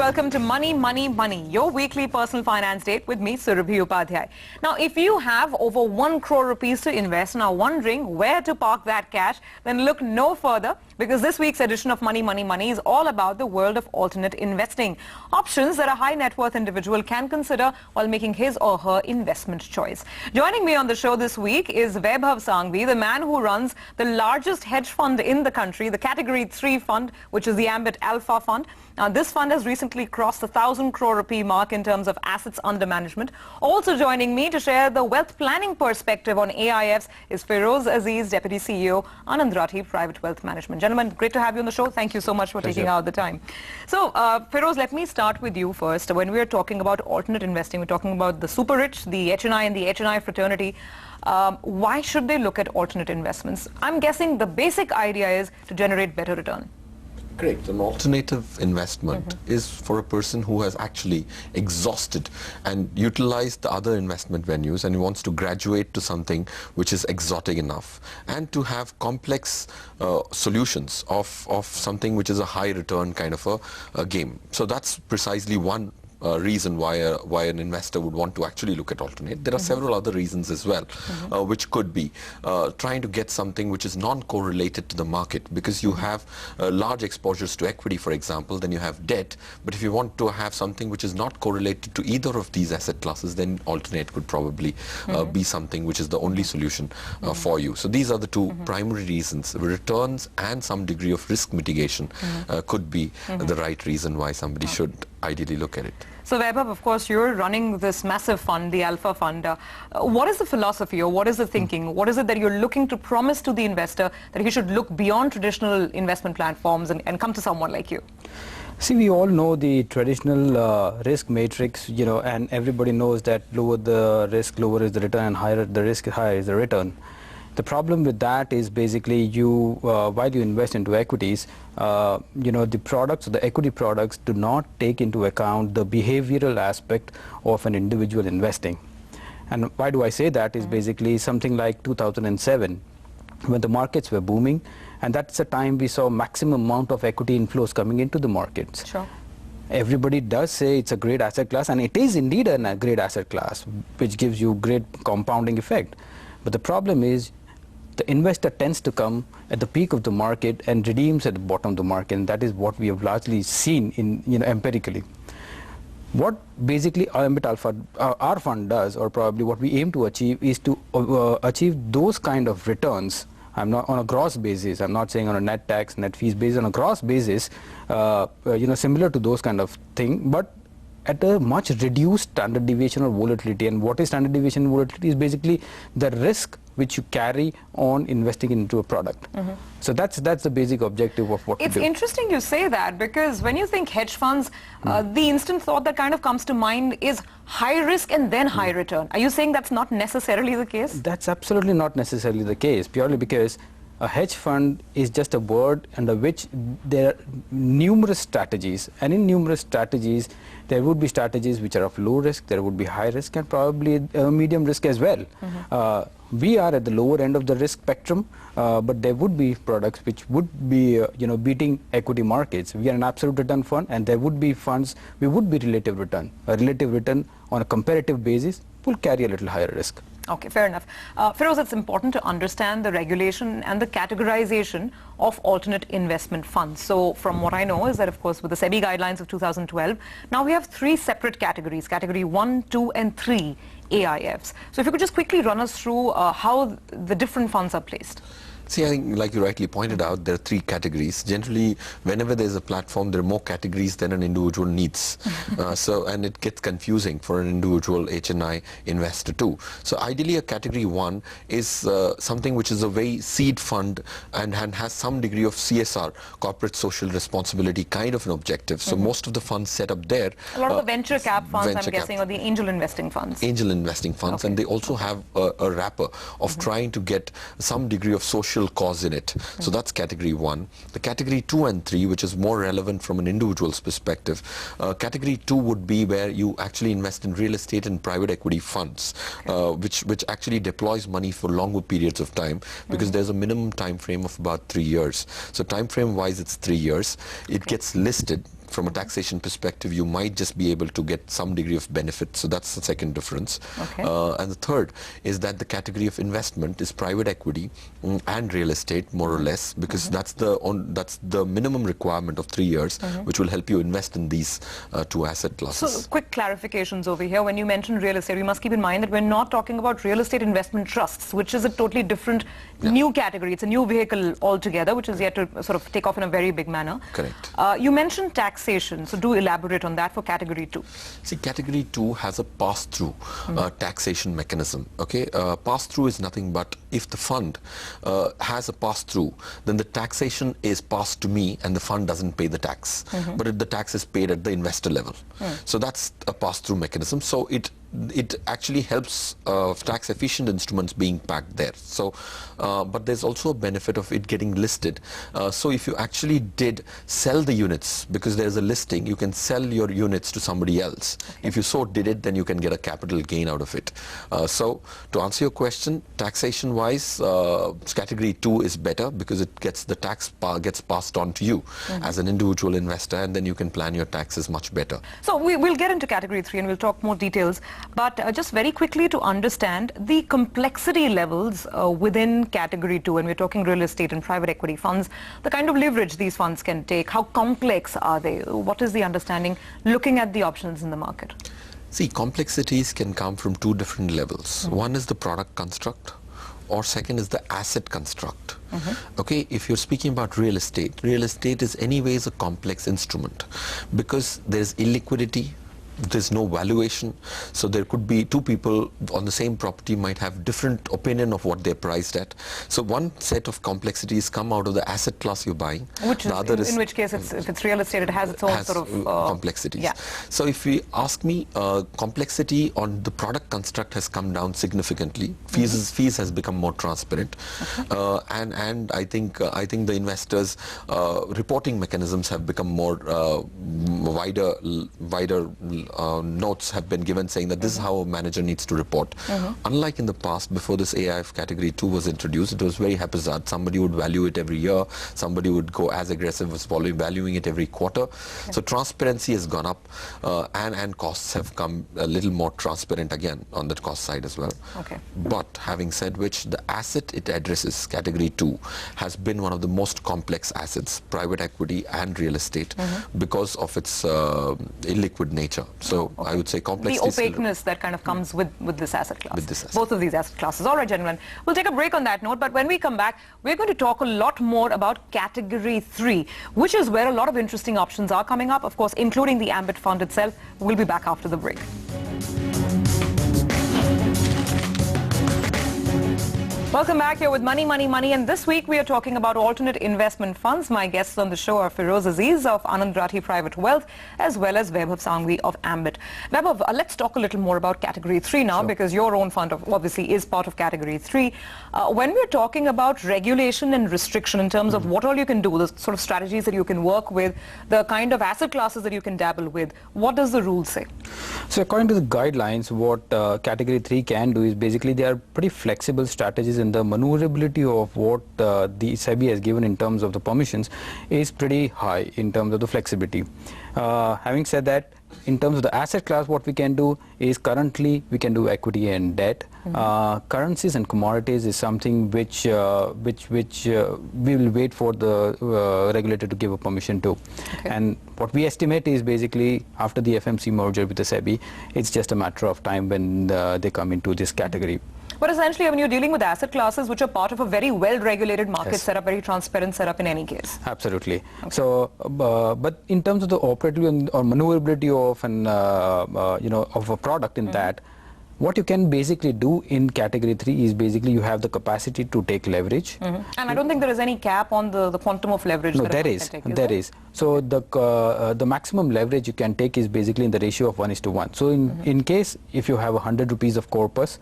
welcome to Money, Money, Money, your weekly personal finance date with me, Surabhi Upadhyay. Now, if you have over 1 crore rupees to invest and are wondering where to park that cash, then look no further, because this week's edition of Money, Money, Money is all about the world of alternate investing. Options that a high net worth individual can consider while making his or her investment choice. Joining me on the show this week is Vaibhav Sanghvi, the man who runs the largest hedge fund in the country, the Category 3 fund, which is the Ambit Alpha Fund. Now, this fund has recently crossed the 1,000 crore rupee mark in terms of assets under management. Also joining me to share the wealth planning perspective on AIFs is Feroze Azeez, Deputy CEO, Anand Rathi Private Wealth Management. Gentlemen, great to have you on the show. Thank you so much for taking out the time. So, Feroze, let me start with you first. When we are talking about alternate investing, we're talking about the super rich, the HNI and the HNI fraternity. Why should they look at alternate investments? I'm guessing the basic idea is to generate better return. Correct. An alternative investment is for a person who has actually exhausted and utilized the other investment venues and wants to graduate to something which is exotic enough and to have complex solutions of something which is a high return kind of a game. So that's precisely one reason why an investor would want to actually look at alternate. There are several other reasons as well, which could be trying to get something which is non-correlated to the market, because you have large exposures to equity, for example, then you have debt. But if you want to have something which is not correlated to either of these asset classes, then alternate could probably be something which is the only solution for you. So these are the two primary reasons. Returns and some degree of risk mitigation could be the right reason why somebody should ideally look at it. So Vaibhav, of course, you're running this massive fund, the Alpha Fund. What is the philosophy, or what is the thinking? What is it that you're looking to promise to the investor that he should look beyond traditional investment platforms and come to someone like you? See, we all know the traditional risk matrix, and everybody knows that lower the risk, lower is the return, and higher the risk, higher is the return. The problem with that is basically while you invest into equities, the products, the equity products do not take into account the behavioral aspect of an individual investing. And why do I say that is basically something like 2007, when the markets were booming, and that's the time we saw maximum amount of equity inflows coming into the markets. Sure. Everybody does say it's a great asset class, and it is indeed a great asset class, which gives you great compounding effect. But the problem is, the investor tends to come at the peak of the market and redeems at the bottom of the market, and that is what we have largely seen in empirically. What basically Ambit Alpha, our fund does, or probably what we aim to achieve, is to achieve those kind of returns. I'm not on a gross basis. I'm not saying on a net tax, net fees basis. On a gross basis, similar to those kind of thing, but at a much reduced standard deviation or volatility. And what is standard deviation and volatility is basically the risk which you carry on investing into a product. So that's the basic objective of what we do. It's interesting you say that, because when you think hedge funds, the instant thought that kind of comes to mind is high risk and then high return. Are you saying that's not necessarily the case? That's absolutely not necessarily the case, purely because a hedge fund is just a word under which there are numerous strategies, and in numerous strategies there would be strategies which are of low risk, there would be high risk, and probably medium risk as well. We are at the lower end of the risk spectrum, but there would be products which would be beating equity markets. We are an absolute return fund, and there would be funds we would be relative return. A relative return on a comparative basis will carry a little higher risk. Okay, fair enough. Feroze, it's important to understand the regulation and the categorization of alternate investment funds. So from what I know is that, of course, with the SEBI guidelines of 2012, now we have 3 separate categories, category 1, 2 and 3 AIFs. So if you could just quickly run us through how the different funds are placed. See, I think, like you rightly pointed out, there are 3 categories. Generally, whenever there's a platform, there are more categories than an individual needs. And it gets confusing for an individual HNI investor too. So ideally, a category 1 is something which is a very seed fund and has some degree of CSR, corporate social responsibility kind of an objective. So most of the funds set up there. A lot of the venture cap funds, I'm guessing, or the angel investing funds. Angel investing funds, and they also have a wrapper of trying to get some degree of social cause in it. So that's category 1. The category 2 and 3, which is more relevant from an individual's perspective. Category 2 would be where you actually invest in real estate and private equity funds, which actually deploys money for longer periods of time, because there's a minimum time frame of about 3 years. So time frame wise, it's 3 years. It gets listed. From a taxation perspective, you might just be able to get some degree of benefit. So that's the second difference. Okay. And the third is that the category of investment is private equity and real estate, more or less, because that's the minimum requirement of 3 years, which will help you invest in these two asset classes. So quick clarifications over here. When you mention real estate, we must keep in mind that we're not talking about real estate investment trusts, which is a totally different new category. It's a new vehicle altogether, which is yet to sort of take off in a very big manner. Correct. You mentioned taxation, so do elaborate on that for category 2. See, category 2 has a pass-through taxation mechanism. Okay, pass-through is nothing but if the fund has a pass-through, then the taxation is passed to me and the fund doesn't pay the tax. But if the tax is paid at the investor level. So that's a pass-through mechanism. So it actually helps tax efficient instruments being packed there. So but there's also a benefit of it getting listed. So if you actually did sell the units, because there's a listing, you can sell your units to somebody else. If you so did it, then you can get a capital gain out of it. So to answer your question, taxation wise, category 2 is better because it gets the tax gets passed on to you as an individual investor, and then you can plan your taxes much better. So we'll get into category 3 and we'll talk more details. But just very quickly to understand the complexity levels within category 2, and we're talking real estate and private equity funds, the kind of leverage these funds can take, how complex are they? What is the understanding looking at the options in the market? See, complexities can come from two different levels. One is the product construct, or second is the asset construct. Okay, if you're speaking about real estate is anyways a complex instrument because there's illiquidity, there's no valuation, so there could be two people on the same property might have different opinion of what they're priced at. So one set of complexities come out of the asset class you're buying. Which is, in which case, if it's real estate, it has its own sort of complexities. Yeah. So if you ask me, complexity on the product construct has come down significantly. Fees has become more transparent, and I think the investors' reporting mechanisms have become more wider notes have been given saying that this is how a manager needs to report. Unlike in the past, before this AIF category 2 was introduced, it was very haphazard. Somebody would value it every year, somebody would go as aggressive as valuing it every quarter. So transparency has gone up, and costs have come a little more transparent again on the cost side as well. But having said which, the asset it addresses, category 2, has been one of the most complex assets, private equity and real estate, because of its illiquid nature. So I would say complexity. The opaqueness that kind of comes with this asset class. Both of these asset classes. All right, gentlemen. We'll take a break on that note, but when we come back, we're going to talk a lot more about category 3, which is where a lot of interesting options are coming up, of course, including the Ambit fund itself. We'll be back after the break. Welcome back here with Money, and this week we are talking about alternate investment funds. My guests on the show are Feroze Azeez of Anand Rathi Private Wealth, as well as Vaibhav Sanghvi of Ambit. Vaibhav, let's talk a little more about category 3 now, because your own fund obviously is part of category 3. When we're talking about regulation and restriction in terms of what all you can do, the sort of strategies that you can work with, the kind of asset classes that you can dabble with, what does the rule say? So according to the guidelines, what category 3 can do is basically they are pretty flexible strategies, and the maneuverability of what the SEBI has given in terms of the permissions is pretty high in terms of the flexibility. Having said that, in terms of the asset class, what we can do is currently we can do equity and debt. Currencies and commodities is something which we will wait for the regulator to give a permission to. And what we estimate is basically after the FMC merger with the SEBI, it's just a matter of time when they come into this category. But essentially, when you're dealing with asset classes which are part of a very well-regulated market setup, very transparent setup in any case. Absolutely. So, but in terms of the operative or maneuverability of an of a product in that, what you can basically do in category 3 is basically you have the capacity to take leverage. And I don't think there is any cap on the quantum of leverage. No, that there is. So the maximum leverage you can take is basically in the ratio of 1:1. So in case if you have 100 rupees of corpus,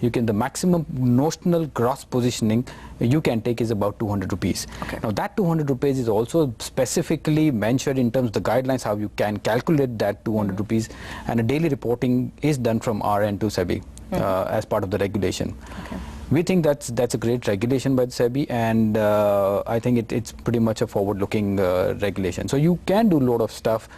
you can, the maximum notional gross positioning you can take is about 200 rupees. Now that 200 rupees is also specifically mentioned in terms of the guidelines how you can calculate that 200 rupees, and a daily reporting is done from our end to SEBI as part of the regulation. We think that's a great regulation by the SEBI, and I think it's pretty much a forward-looking regulation. So you can do a lot of stuff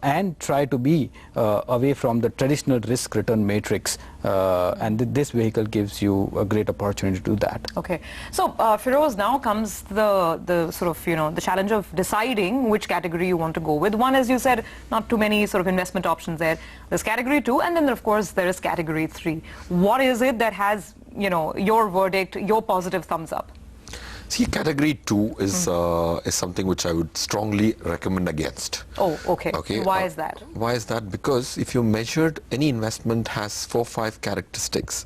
and try to be away from the traditional risk-return matrix, and this vehicle gives you a great opportunity to do that. Okay, so Feroze, now comes the sort of the challenge of deciding which category you want to go with. One, as you said, not too many sort of investment options there. There's category 2, and then of course there is category 3. What is it that has your verdict, your positive thumbs up? See, category 2 is something which I would strongly recommend against. Oh, okay. Why is that? Why is that? Because if you measured, any investment has 4 or 5 characteristics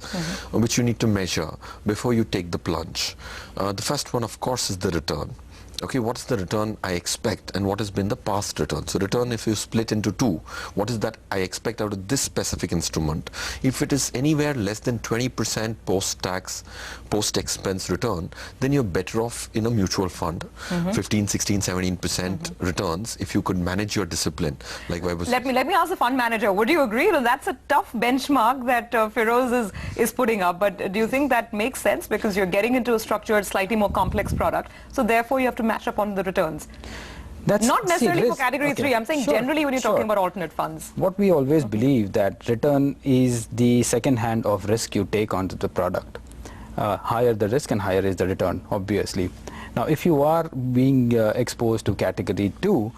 which you need to measure before you take the plunge. The first one, of course, is the return. Okay, what's the return I expect, and what has been the past return? So return, if you split into 2, what is that I expect out of this specific instrument? If it is anywhere less than 20% post-tax, post-expense return, then you're better off in a mutual fund. 15, 16, 17% returns if you could manage your discipline. Like I was. Let me ask the fund manager. Would you agree? That's a tough benchmark that Feroze is putting up. But do you think that makes sense, because you're getting into a structured, slightly more complex product, so therefore you have to match up on the returns? That's not necessarily for category 3. I'm saying generally when you're talking about alternate funds. What we always believe, that return is the second hand of risk you take onto the product. Higher the risk and higher is the return, obviously. Now, if you are being exposed to category 2,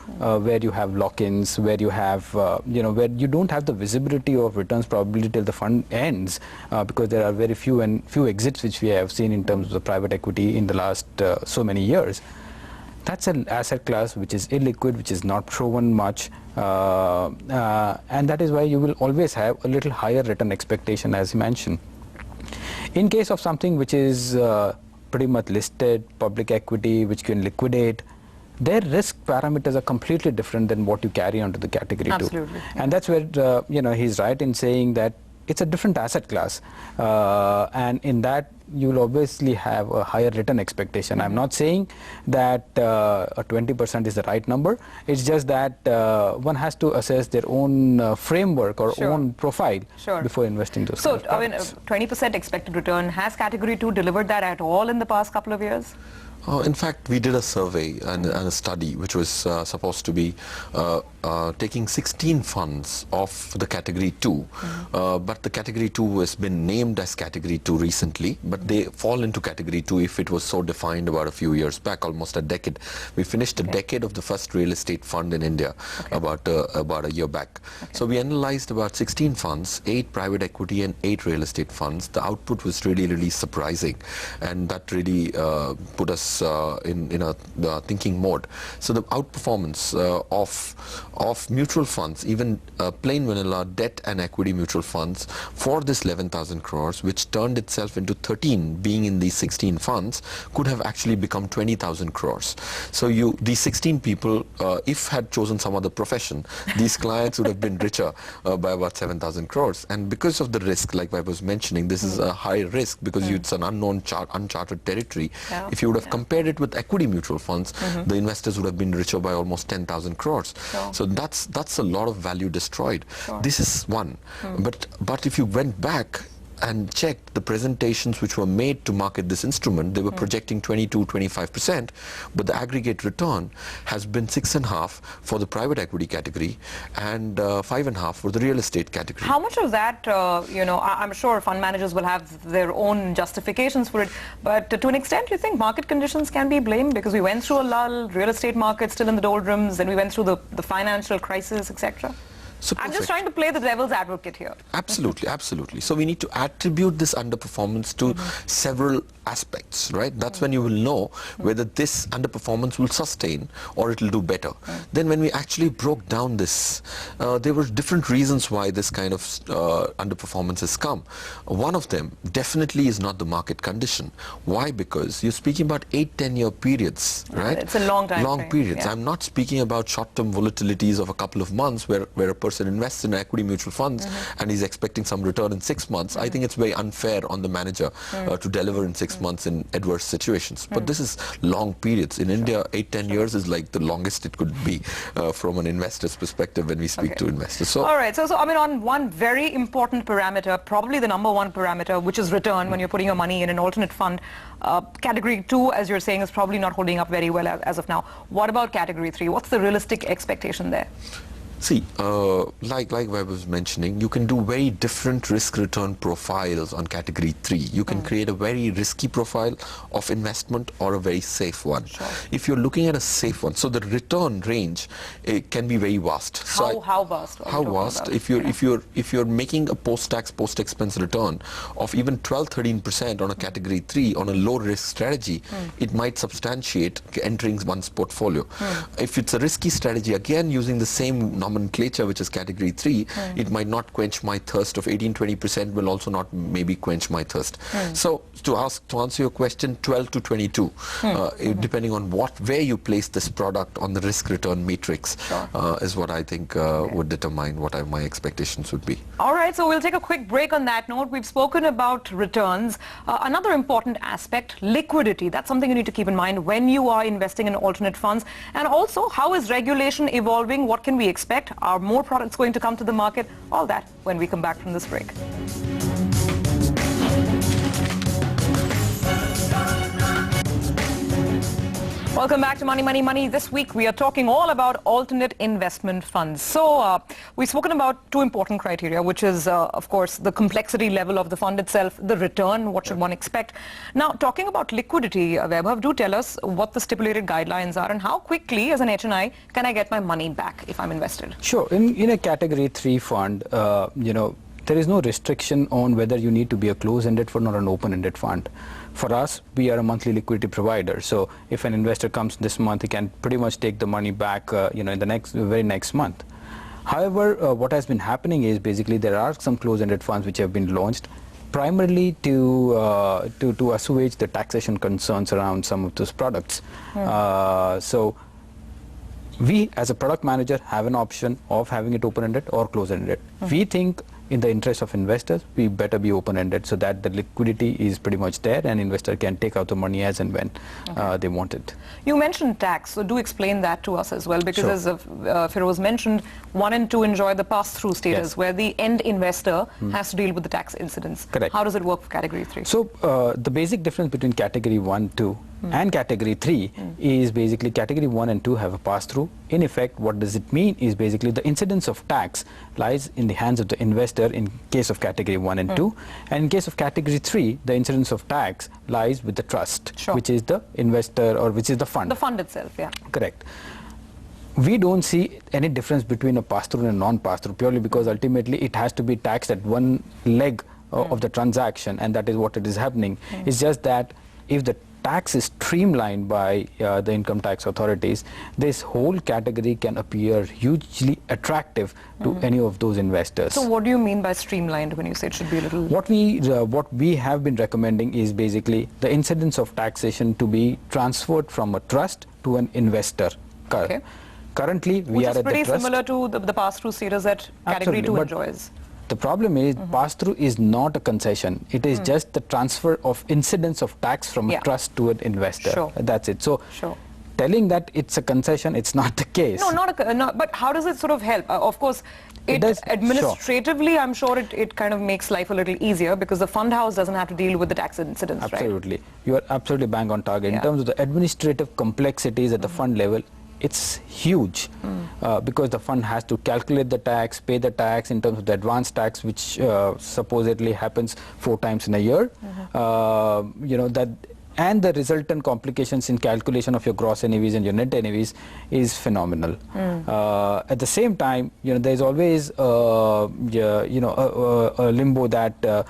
where you have lock-ins, where you have, where you don't have the visibility of returns probably till the fund ends, because there are very few exits which we have seen in terms of the private equity in the last so many years. That's an asset class which is illiquid, which is not proven much, and that is why you will always have a little higher return expectation, as you mentioned. In case of something which is pretty much listed, public equity, which can liquidate, their risk parameters are completely different than what you carry onto the category 2. Absolutely. And that's where he's right in saying that it's a different asset class, and in that you will obviously have a higher return expectation. I'm not saying that a 20% is the right number. It's just that one has to assess their own framework or own profile before investing those. So, I mean, 20% expected return, has category 2 delivered that at all in the past couple of years? In fact, we did a survey and a study which was supposed to be taking 16 funds of the category 2, but the category 2 has been named as category 2 recently, but they fall into category 2 if it was so defined about a few years back, almost a decade. We finished a decade of the first real estate fund in India about a year back. So we analyzed about 16 funds, 8 private equity and 8 real estate funds. The output was really surprising, and that really put us in a thinking mode. So the outperformance of mutual funds, even plain vanilla debt and equity mutual funds, for this 11,000 crores, which turned itself into 13 being in these 16 funds, could have actually become 20,000 crores. So these 16 people, if had chosen some other profession, these clients would have been richer by about 7,000 crores. And because of the risk, like I was mentioning, this is a high risk because it's an unknown uncharted territory. If you would have compared it with equity mutual funds, the investors would have been richer by almost 10,000 crores. So that's a lot of value destroyed. This is one. But if you went back and checked the presentations which were made to market this instrument, they were projecting 22-25%, but the aggregate return has been 6.5% for the private equity category and 5.5% for the real estate category. How much of that, I'm sure fund managers will have their own justifications for it, but to an extent, you think market conditions can be blamed, because we went through a lull, real estate market still in the doldrums, then we went through the financial crisis, etc.? So I'm just trying to play the devil's advocate here. Absolutely, absolutely. So we need to attribute this underperformance to several aspects, right? That's when you will know whether this underperformance will sustain or it will do better. Then when we actually broke down this, there were different reasons why this kind of underperformance has come. One of them definitely is not the market condition. Why? Because you're speaking about 8-10 year periods, right? It's a long time. Long periods. I'm not speaking about short-term volatilities of a couple of months where a person invests in equity mutual funds and he's expecting some return in 6 months, I think it's very unfair on the manager to deliver in 6 months in adverse situations. But this is long periods. In India, 8-10 years is like the longest it could be from an investor's perspective when we speak to investors. So, all right. So I mean, on one very important parameter, probably the number one parameter, which is return when you're putting your money in an alternate fund, category 2, as you're saying, is probably not holding up very well as of now. What about category 3? What's the realistic expectation there? See, like I was mentioning, you can do very different risk-return profiles on category 3. You can create a very risky profile of investment or a very safe one. Sure. If you're looking at a safe one, so the return range can be very vast. How vast? How vast? If you're making a post-tax, post-expense return of even 12-13% on a category 3 on a low-risk strategy, it might substantiate entering one's portfolio. If it's a risky strategy, again using the same nomenclature, which is category 3, it might not quench my thirst of 18-20%, will also not maybe quench my thirst. So to answer your question, 12 to 22, depending on where you place this product on the risk return matrix, is what I think would determine what my expectations would be. All right, so we'll take a quick break on that note. We've spoken about returns. Another important aspect, liquidity. That's something you need to keep in mind when you are investing in alternate funds. And also, how is regulation evolving? What can we expect? Are more products going to come to the market? All that when we come back from this break. Welcome back to Money, Money, Money. This week we are talking all about alternate investment funds. So we've spoken about two important criteria, which is, of course, the complexity level of the fund itself, the return, what should one expect. Now, talking about liquidity, Vaibhav, do tell us what the stipulated guidelines are and how quickly, as an HNI, can I get my money back if I'm invested? Sure. In a category 3 fund, there is no restriction on whether you need to be a closed-ended fund or an open-ended fund. For us, we are a monthly liquidity provider. So if an investor comes this month, he can pretty much take the money back, in the very next month. However, what has been happening is basically there are some closed-ended funds which have been launched primarily to assuage the taxation concerns around some of those products. So we, as a product manager, have an option of having it open-ended or closed-ended. We think, in the interest of investors, we better be open-ended so that the liquidity is pretty much there and investor can take out the money as and when they want it. You mentioned tax, so do explain that to us as well, because as Feroze mentioned, 1 and 2 enjoy the pass-through status where the end investor has to deal with the tax incidence. Correct. How does it work for category 3? So the basic difference between category 1, 2 and category 3 is basically category 1 and 2 have a pass-through. In effect, what does it mean is basically the incidence of tax lies in the hands of the investor in case of category 1 and 2, and in case of category 3, the incidence of tax lies with the trust, which is the investor or which is the fund. The fund itself, yeah. Correct. We don't see any difference between a pass-through and a non-pass-through purely because ultimately it has to be taxed at one leg of the transaction, and that is what it is happening. It's just that if the tax is streamlined by the income tax authorities, this whole category can appear hugely attractive to any of those investors. So what do you mean by streamlined when you say it should be a little... What we have been recommending is basically the incidence of taxation to be transferred from a trust to an investor. Okay. Currently, we are at the trust. Which is pretty similar to the pass-through status that category 2 enjoys. The problem is pass-through is not a concession. It is just the transfer of incidence of tax from a trust to an investor. That's it. So telling that it's a concession, it's not the case. No, but how does it sort of help? Of course, it does, administratively, I'm sure it kind of makes life a little easier because the fund house doesn't have to deal with the tax incidence, Absolutely. right? You are absolutely bang on target. In terms of the administrative complexities at the fund level, it's huge because the fund has to calculate the tax, pay the tax in terms of the advance tax, which supposedly happens 4 times in a year. And the resultant complications in calculation of your gross NAVs and your net NAVs is phenomenal. At the same time, there is always a limbo that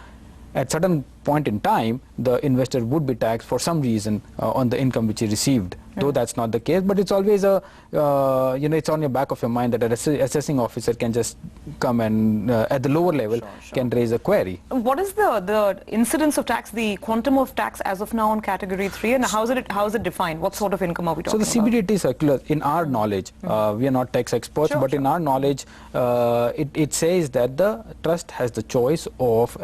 at certain point in time, the investor would be taxed for some reason on the income which he received. Though that's not the case, but it's always a, it's on your back of your mind that an assessing officer can just come and at the lower level can raise a query. What is the incidence of tax, the quantum of tax as of now on category 3, and how is it defined? What sort of income are we talking about? So the CBDT circular, in our knowledge, we are not tax experts, but in our knowledge, it says that the trust has the choice of,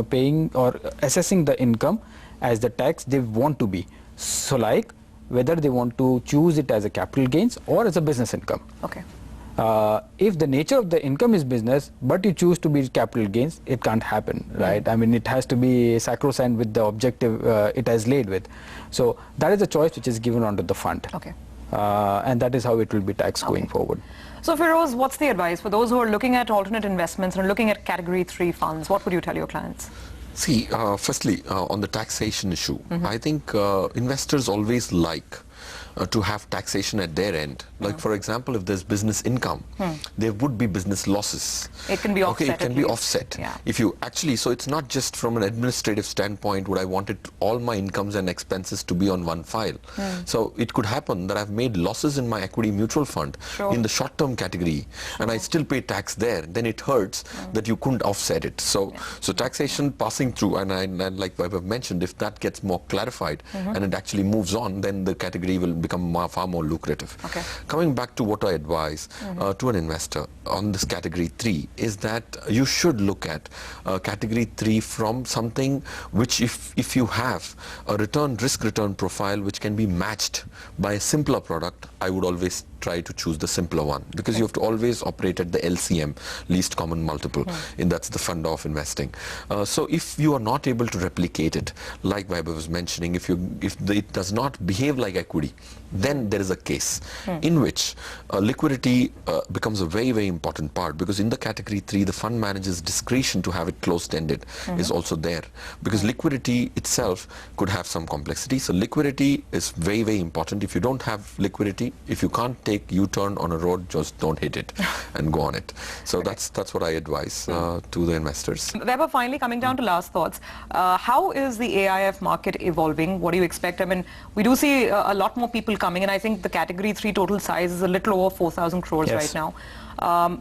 paying or assessing the income as the tax they want to be. So like, whether they want to choose it as a capital gains or as a business income. Okay. If the nature of the income is business, but you choose to be capital gains, it can't happen, right? I mean, it has to be sacrosanct with the objective it has laid with. So that is a choice which is given onto the fund. Okay. And that is how it will be taxed going forward. So Feroze, what's the advice for those who are looking at alternate investments and looking at category 3 funds? What would you tell your clients? See, firstly, on the taxation issue, I think investors always like to have taxation at their end. Like, for example, if there's business income, there would be business losses. It can be offset. Okay, it can be offset. Yeah. If you actually, so it's not just from an administrative standpoint would I wanted all my incomes and expenses to be on one file. So it could happen that I've made losses in my equity mutual fund in the short-term category, and I still pay tax there. Then it hurts that you couldn't offset it. So, so taxation passing through, and like I've mentioned, if that gets more clarified and it actually moves on, then the category will become far more lucrative. Okay. Coming back to what I advise to an investor on this category 3 is that you should look at category 3 from something which if you have a risk return profile which can be matched by a simpler product, I would always try to choose the simpler one, because you have to always operate at the LCM, least common multiple, and that's the fund of investing. So if you are not able to replicate it, like Vaibhav was mentioning, if it does not behave like equity, then there is a case in which liquidity becomes a very, very important part, because in the category 3, the fund manager's discretion to have it closed-ended is also there, because liquidity itself could have some complexity. So liquidity is very, very important. If you don't have liquidity, if you can't take U-turn on a road, just don't hit it and go on it. So that's what I advise to the investors. Vaibhav, finally coming down to last thoughts, how is the AIF market evolving? What do you expect? I mean, we do see a lot more people coming, and I think the category 3 total size is a little over 4,000 crores right now.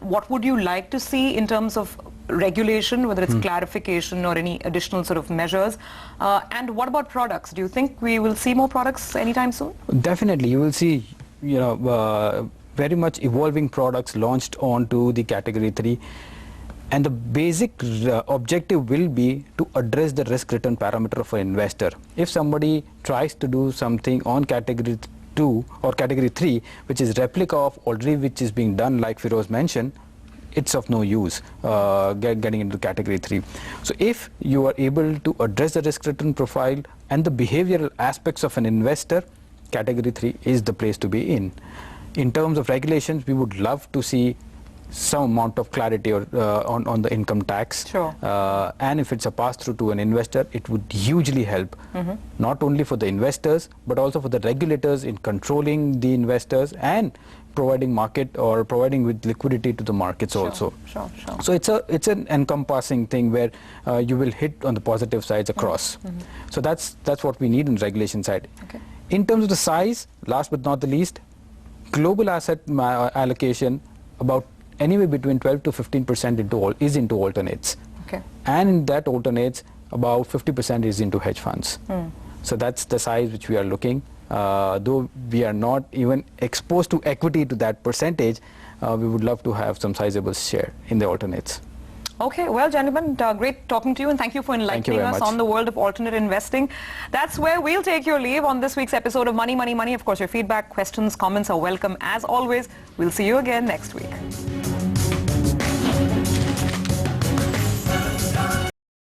What would you like to see in terms of regulation, whether it's clarification or any additional sort of measures? And what about products? Do you think we will see more products anytime soon? Definitely. You will see, very much evolving products launched onto the category 3. And the basic objective will be to address the risk return parameter of an investor. If somebody tries to do something on category 2 or category 3, which is replica of already which is being done, like Feroze mentioned, it's of no use getting into category 3. So if you are able to address the risk return profile and the behavioral aspects of an investor, category 3 is the place to be in. In terms of regulations, we would love to see some amount of clarity on the income tax. And if it's a pass-through to an investor, it would hugely help, not only for the investors, but also for the regulators in controlling the investors and providing market or providing with liquidity to the markets also. So it's an encompassing thing where you will hit on the positive sides across. So that's what we need in the regulation side. In terms of the size, last but not the least, global asset allocation, about anywhere between 12 to 15% is into alternates. And in that alternates, about 50% is into hedge funds. So that's the size which we are looking. Though we are not even exposed to equity to that percentage, we would love to have some sizable share in the alternates. Okay, well, gentlemen, great talking to you, and thank you for enlightening us on the world of alternate investing. That's where we'll take your leave on this week's episode of Money, Money, Money. Of course, your feedback, questions, comments are welcome as always. We'll see you again next week.